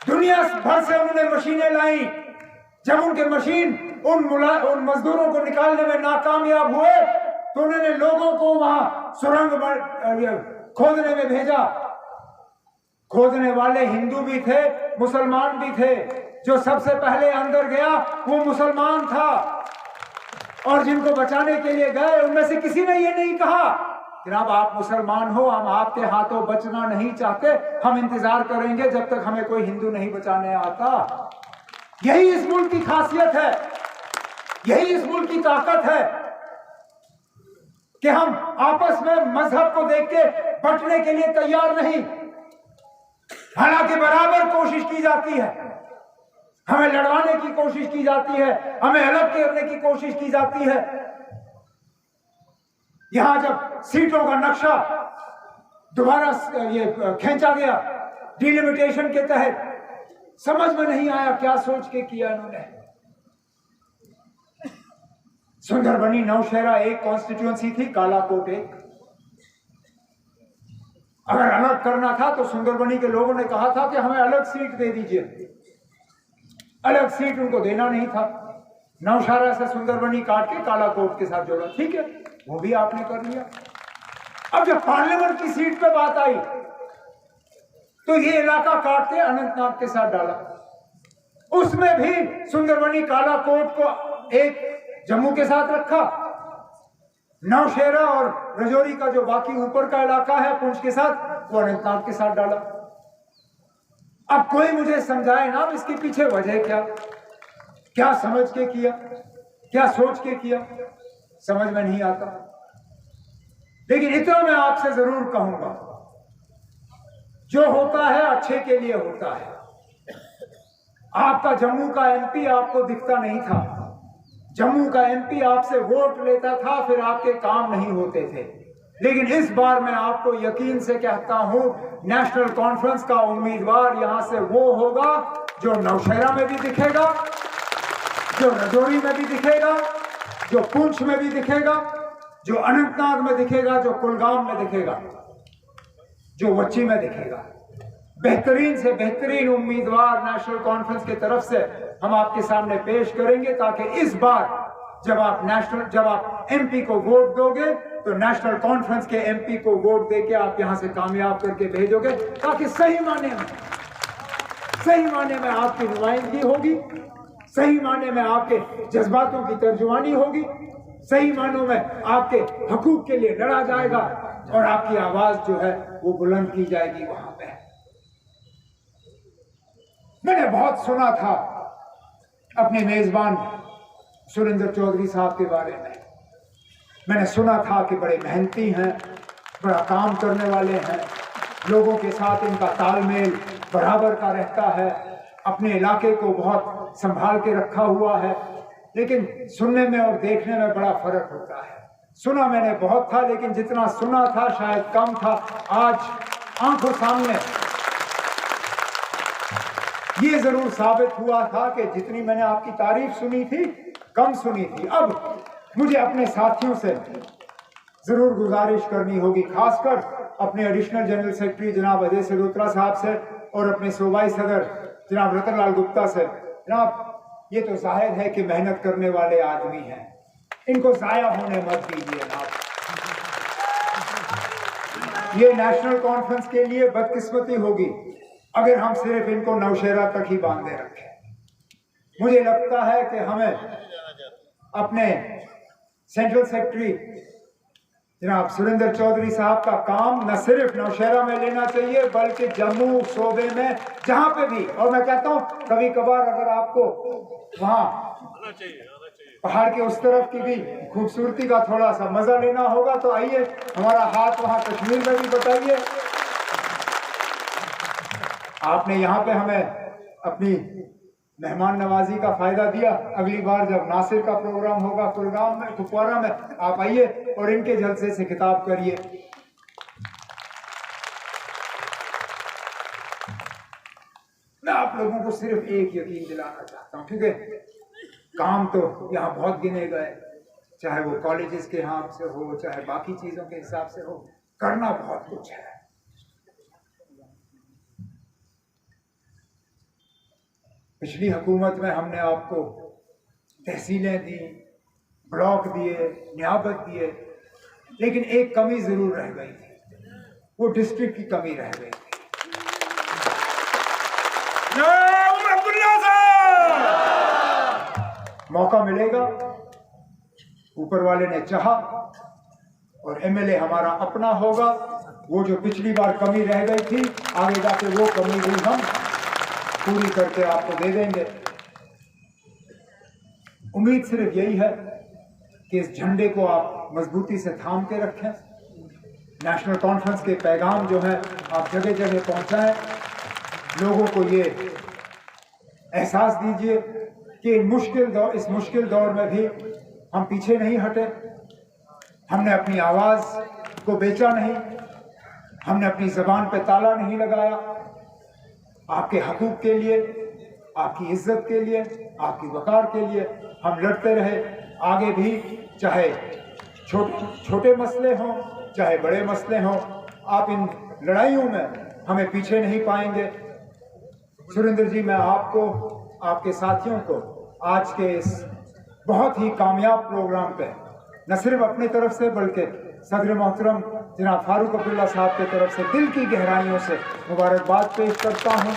दुनिया भर से उन्होंने मशीनें लाई। जब उनके मशीन उन मजदूरों को निकालने में नाकामयाब हुए तो उन्होंने लोगों को वहां सुरंग खोदने में भेजा। खोदने वाले हिंदू भी थे, मुसलमान भी थे। जो सबसे पहले अंदर गया वो मुसलमान था, और जिनको बचाने के लिए गए उनमें से किसी ने ये नहीं कहा जनाब आप मुसलमान हो, हम आपके हाथों बचना नहीं चाहते, हम इंतजार करेंगे जब तक हमें कोई हिंदू नहीं बचाने आता। यही इस मुल्क की खासियत है, यही इस मुल्क की ताकत है कि हम आपस में मजहब को देख के बंटने के लिए तैयार नहीं। हालांकि बराबर कोशिश की जाती है, हमें लड़वाने की कोशिश की जाती है, हमें अलग करने की कोशिश की जाती है। यहां जब सीटों का नक्शा दोबारा ये खींचा गया डिलिमिटेशन के तहत, समझ में नहीं आया क्या सोच के किया इन्होंने। सुंदरबनी नौशहरा एक कॉन्स्टिट्यूएंसी थी, कालाकोट एक। अगर अलग करना था तो सुंदरबनी के लोगों ने कहा था कि हमें अलग सीट दे दीजिए। अलग सीट उनको देना नहीं था। नौशहरा से सुंदरबनी काट के कालाकोट के साथ जोड़ा, ठीक है, वो भी आपने कर लिया। अब जब पार्लियामेंट की सीट पे बात आई तो ये इलाका काट के अनंतनाग के साथ डाला। उसमें भी सुंदरबनी कालाकोट को एक जम्मू के साथ रखा, नौशहरा और रजौरी का जो बाकी ऊपर का इलाका है पुंछ के साथ, वो अनंतनाग के साथ डाला। अब कोई मुझे समझाए ना इसके पीछे वजह क्या समझ के किया, क्या सोच के किया, समझ में नहीं आता। लेकिन इतना मैं आपसे जरूर कहूंगा, जो होता है अच्छे के लिए होता है। आपका जम्मू का एमपी आपको दिखता नहीं था, जम्मू का एमपी आपसे वोट लेता था, फिर आपके काम नहीं होते थे। लेकिन इस बार मैं आपको यकीन से कहता हूं, नेशनल कॉन्फ्रेंस का उम्मीदवार यहां से वो होगा जो नौशहरा में भी दिखेगा, जो रजौरी में भी दिखेगा, जो पुंछ में भी दिखेगा, जो अनंतनाग में दिखेगा, जो कुलगाम में दिखेगा, जो वच्ची में दिखेगा। बेहतरीन से बेहतरीन उम्मीदवार नेशनल कॉन्फ्रेंस की तरफ से हम आपके सामने पेश करेंगे, ताकि इस बार जब आप एमपी को वोट दोगे तो नेशनल कॉन्फ्रेंस के एमपी को वोट देके आप यहां से कामयाब करके भेजोगे, ताकि सही माने में आपकी नुमाइंदगी होगी, सही माने में आपके जज्बातों की तर्जुमानी होगी, सही मानों में आपके हकूक के लिए लड़ा जाएगा और आपकी आवाज जो है वो बुलंद की जाएगी वहां पे। मैंने बहुत सुना था अपने मेजबान सुरेंद्र चौधरी साहब के बारे में। मैंने सुना था कि बड़े मेहनती हैं, बड़ा काम करने वाले हैं, लोगों के साथ इनका तालमेल बराबर का रहता है, अपने इलाके को बहुत संभाल के रखा हुआ है। लेकिन सुनने में और देखने में बड़ा फर्क होता है। सुना मैंने बहुत था, लेकिन जितना सुना था शायद कम था। आज आंखों सामने ये जरूर साबित हुआ था कि जितनी मैंने आपकी तारीफ सुनी थी कम सुनी थी। अब मुझे अपने साथियों से जरूर गुजारिश करनी होगी, खासकर अपने एडिशनल जनरल सेक्रेटरी जनाब अजय सरोत्रा साहब से और अपने सूबाई सदर जनाब रतन लाल गुप्ता से। जनाब, ये तो जाहिर है कि मेहनत करने वाले आदमी हैं, इनको जाया होने मत दीजिए ना। ये नेशनल कॉन्फ्रेंस के लिए बदकिस्मती होगी अगर हम सिर्फ इनको नौशहरा तक ही बांधे रखें। मुझे लगता है कि हमें अपने सेंट्रल सेक्रेटरी जनाब सुरेंद्र चौधरी साहब का काम न सिर्फ नौशहरा में लेना चाहिए, बल्कि जम्मू सूबे में जहां पे भी। और मैं कहता हूं कभी कभार अगर आपको वहां पहाड़ के उस तरफ की भी खूबसूरती का थोड़ा सा मजा लेना होगा तो आइए, हमारा हाथ वहां कश्मीर में भी बताइए। आपने यहाँ पे हमें अपनी मेहमान नवाजी का फायदा दिया। अगली बार जब नासिर का प्रोग्राम होगा कुलगाम में, कुपवारा में, आप आइए और इनके जलसे से खिताब करिए। मैं आप लोगों को सिर्फ एक यकीन दिलाना चाहता हूँ, क्योंकि काम तो यहाँ बहुत गिने गए, चाहे वो कॉलेजेस के हिसाब से हो, चाहे बाकी चीजों के हिसाब से हो, करना बहुत कुछ है। पिछली हुकूमत में हमने आपको तहसीलें दी, ब्लॉक दिए, नियाबत दिए, लेकिन एक कमी ज़रूर रह गई थी, वो डिस्ट्रिक्ट की कमी रह गई थी। मौका मिलेगा, ऊपर वाले ने चाहा और एमएलए हमारा अपना होगा। वो जो पिछली बार कमी रह गई थी, आगे जाके वो कमी भी हम पूरी करके आपको दे देंगे। उम्मीद सिर्फ यही है कि इस झंडे को आप मजबूती से थाम के रखें। नेशनल कॉन्फ्रेंस के पैगाम जो है आप जगह जगह पहुंचाएं, लोगों को ये एहसास दीजिए कि इस मुश्किल दौर में भी हम पीछे नहीं हटे। हमने अपनी आवाज़ को बेचा नहीं, हमने अपनी ज़बान पे ताला नहीं लगाया। आपके हकूक़ के लिए, आपकी इज्जत के लिए, आपकी वक़ार के लिए हम लड़ते रहे। आगे भी चाहे छोटे मसले हों, चाहे बड़े मसले हों, आप इन लड़ाइयों में हमें पीछे नहीं पाएंगे। सुरेंद्र जी, मैं आपको, आपके साथियों को आज के इस बहुत ही कामयाब प्रोग्राम पे न सिर्फ अपनी तरफ से बल्कि सदर मोहतरम जनाब फारूक अब्दुल्ला साहब की तरफ से दिल की गहराइयों से मुबारकबाद पेश करता हूँ,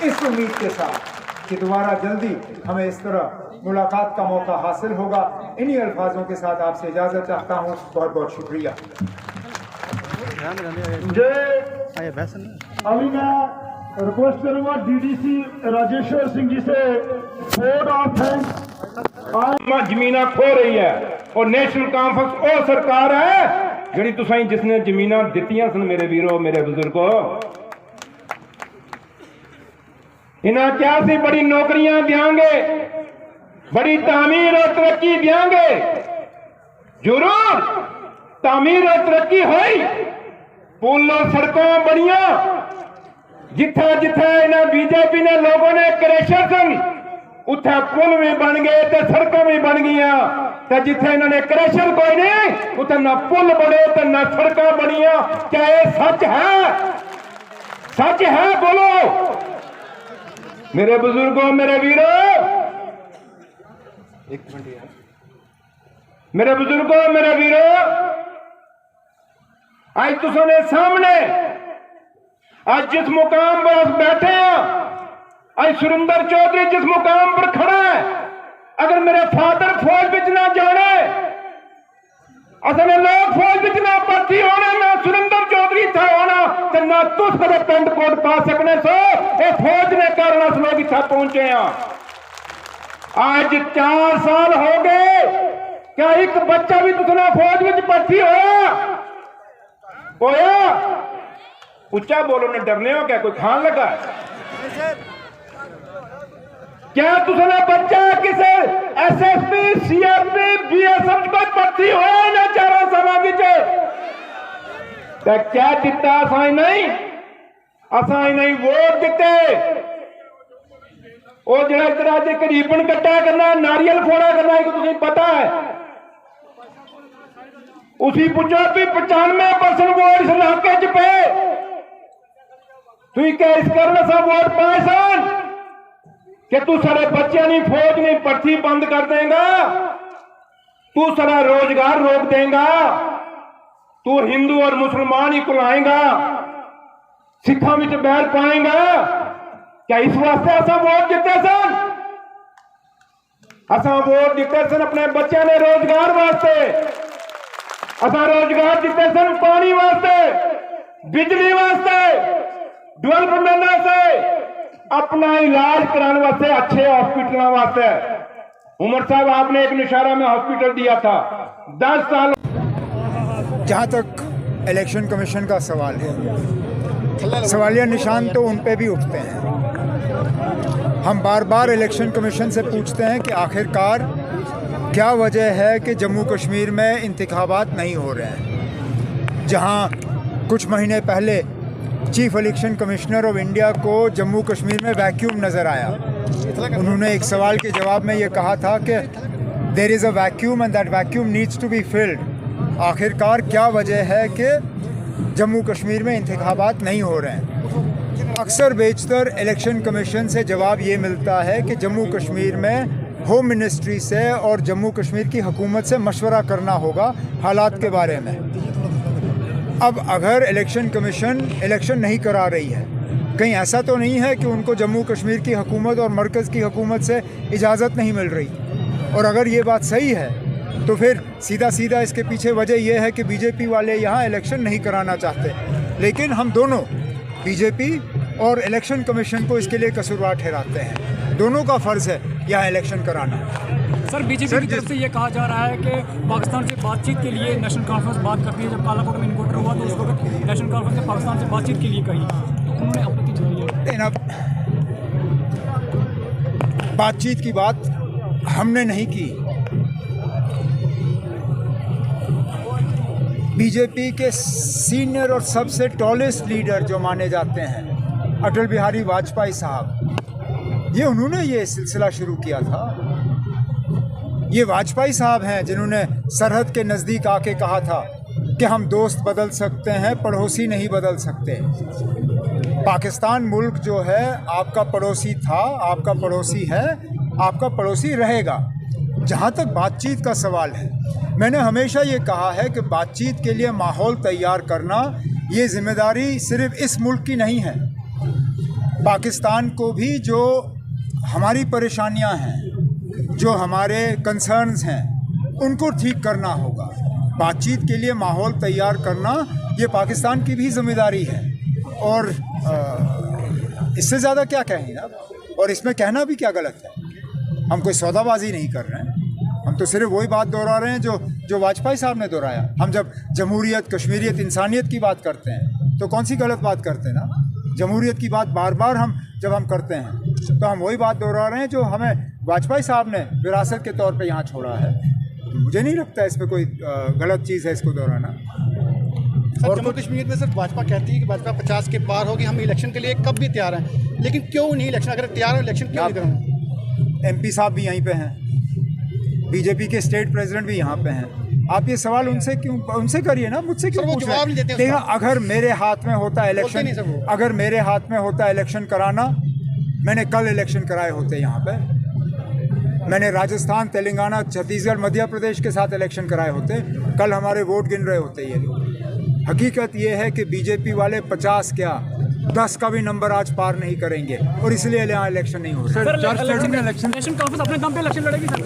इस उम्मीद के साथ कि दोबारा जल्दी हमें इस तरह मुलाकात का मौका हासिल होगा। इन्हीं अल्फाजों के साथ आपसे इजाज़त चाहता हूँ। बहुत बहुत शुक्रिया। अभी मैं रिक्वेस्ट करूंगा डीडीसी राजेश्वर सिंह जी से वोट ऑफ थैंक्स। जमीना खो रही है और नेशनल कॉन्फ्रेंस वो सरकार है जिहड़ी तुसां जिसने जमीना दित्तियां सन। मेरे वीरो, मेरे बुजुर्गो, इन्हां क्या सी बड़ी नौकरियां देंगे, बड़ी तामीर और तरक्की देंगे। जरूर तामीर और तरक्की हुई, पुल और सड़कों बनिया। जिथे जिथे इन्हें बीजेपी ने लोगों ने करेशर सन, उत्थे पुल भी बन गए ते सड़कों भी बन गईया। ते जिथे इन्होंने करेशर कोई नहीं, उत्थे ना पुल बने ते ना सड़क बनिया। क्या ये सच है? सच है? बोलो मेरे बुजुर्गों, मेरे वीरों, मेरे बुजुर्गों, मेरे वीरों, आज तुसाने सामने आज जिस मुकाम पर बैठे हैं, आज सुरेंद्र चौधरी जिस मुकाम पर खड़ा है, अगर मेरे फादर फौज बिच ना जाने, असले लोग फौज बिच ना भर्ती होने, ना सुरेंद्र चौधरी था होना, तो ना तुस कदे पेंट कोट पा सकने सो। ये फौज ने कारण अस लोग इतना पहुंचे हैं। आज 4 साल हो गए, क्या एक बच्चा भी तुसना फौज बिच भर्ती होया? उच्चा बोलो, ने डरने हो क्या? कोई खान लगा? क्या तुसना बच्चा किसे एसएसपी, सीएसपी, बीएसएफ को भर्ती होया ना 4 साल विच? क्या दिता? असां नहीं वोट दिते। वो जरा इधर आज एक रिबन कट्टा करना, नारियल फोड़ा करना, एक तुझे पता है? उसी पूछो भी 95% वोट इस इलाके च पे, तू क्या इस कारण सा वोट पाए सन कि तू सारे बच्चे नहीं फौज नहीं भर्ती बंद कर देगा, तू सारा रोजगार रोक देगा, तू हिंदू और मुसलमान ही कुलाएगा, सिखा में बैर पाएगा। क्या इस वास्ते असा वोट दिते सन? असा वोट दिते सन अपने बच्चों ने रोजगार वास्ते, असा रोजगार दिते सन पानी वास्ते, बिजली वास्ते, डेवलपमेंट से, अपना इलाज कराने वास्ते, अच्छे हॉस्पिटल वास्ते। उमर साहब, आपने एक निशारा में हॉस्पिटल दिया था 10 साल। जहाँ तक इलेक्शन कमीशन का सवाल है, सवालिया निशान तो उन पे भी उठते हैं। हम बार बार इलेक्शन कमीशन से पूछते हैं कि आखिरकार क्या वजह है कि जम्मू कश्मीर में इंतखाबात नहीं हो रहे हैं। जहाँ कुछ महीने पहले chief election commissioner of India को जम्मू कश्मीर में वैक्यूम नज़र आया, उन्होंने एक सवाल के जवाब में ये कहा था कि there is a vacuum and that vacuum needs to be filled. आखिरकार क्या वजह है कि जम्मू कश्मीर में इंतखाबात नहीं हो रहे हैं? अक्सर बेशतर इलेक्शन कमीशन से जवाब ये मिलता है कि जम्मू कश्मीर में होम मिनिस्ट्री से और जम्मू कश्मीर की हुकूमत से मशवरा करना होगा हालात के बारे में। अब अगर इलेक्शन कमीशन इलेक्शन नहीं करा रही है, कहीं ऐसा तो नहीं है कि उनको जम्मू कश्मीर की हुकूमत और मरकज़ की हुकूमत से इजाज़त नहीं मिल रही? और अगर ये बात सही है तो फिर सीधा सीधा इसके पीछे वजह यह है कि बीजेपी वाले यहाँ इलेक्शन नहीं कराना चाहते। लेकिन हम दोनों, बीजेपी और इलेक्शन कमीशन को इसके लिए कसूरवार ठहराते हैं। दोनों का फ़र्ज़ है यहाँ इलेक्शन कराना। सर, बीजेपी की तरफ से ये कहा जा रहा है कि पाकिस्तान से बातचीत के लिए नेशनल कॉन्फ्रेंस बात करती है। जब कालाकोट में इनकाउंटर हुआ तो उस वक्त नेशनल कॉन्फ्रेंस ने पाकिस्तान से बातचीत के लिए कही, तो उन्होंने आपत्ति जताई है। अब बातचीत की बात हमने नहीं की। बीजेपी के सीनियर और सबसे टॉलेस्ट लीडर जो माने जाते हैं अटल बिहारी वाजपेयी साहब, ये उन्होंने ये सिलसिला शुरू किया था। ये वाजपेयी साहब हैं जिन्होंने सरहद के नज़दीक आके कहा था कि हम दोस्त बदल सकते हैं, पड़ोसी नहीं बदल सकते। पाकिस्तान मुल्क जो है आपका पड़ोसी था, आपका पड़ोसी है, आपका पड़ोसी रहेगा। जहाँ तक बातचीत का सवाल है, मैंने हमेशा ये कहा है कि बातचीत के लिए माहौल तैयार करना ये जिम्मेदारी सिर्फ इस मुल्क की नहीं है। पाकिस्तान को भी जो हमारी परेशानियां हैं, जो हमारे कंसर्न्स हैं, उनको ठीक करना होगा। बातचीत के लिए माहौल तैयार करना ये पाकिस्तान की भी जिम्मेदारी है। और इससे ज़्यादा क्या कहें ना, और इसमें कहना भी क्या गलत है। हम कोई सौदाबाजी नहीं कर रहे हैं, हम तो सिर्फ वही बात दोहरा रहे हैं जो वाजपेयी साहब ने दोहराया। हम जब जमहूरियत, कश्मीरियत, इंसानियत की बात करते हैं तो कौन सी गलत बात करते हैं ना। जमहूरियत की बात बार बार जब हम करते हैं तो हम वही बात दोहरा रहे हैं जो हमें वाजपेयी साहब ने विरासत के तौर पे यहाँ छोड़ा है। मुझे नहीं लगता इसमें कोई गलत चीज़ है इसको दोहराना। और जम्मू कश्मीर में सिर्फ भाजपा कहती है कि भाजपा 50 के पार होगी, हम इलेक्शन के लिए कब भी तैयार हैं, लेकिन क्यों नहीं इलेक्शन, अगर तैयार है इलेक्शन क्यों नहीं करेंगे? एमपी साहब भी यहीं पे हैं, बीजेपी के स्टेट प्रेसिडेंट भी यहाँ पे हैं। आप ये सवाल उनसे करिए ना, मुझसे क्यों पूछ रहे हैं? देखिए, अगर मेरे हाथ में होता इलेक्शन, अगर मेरे हाथ में होता इलेक्शन कराना, मैंने कल इलेक्शन कराए होते यहाँ पे। मैंने राजस्थान, तेलंगाना, छत्तीसगढ़, मध्य प्रदेश के साथ इलेक्शन कराए होते। कल हमारे वोट गिन रहे होते ये लोग। हकीकत ये है कि बीजेपी वाले 50 क्या 10 का भी नंबर आज पार नहीं करेंगे और इसलिए यहाँ इलेक्शन नहीं हो रहा। नेशनल कॉन्फ्रेंस अपने दम पे इलेक्शन लड़ेगी सर।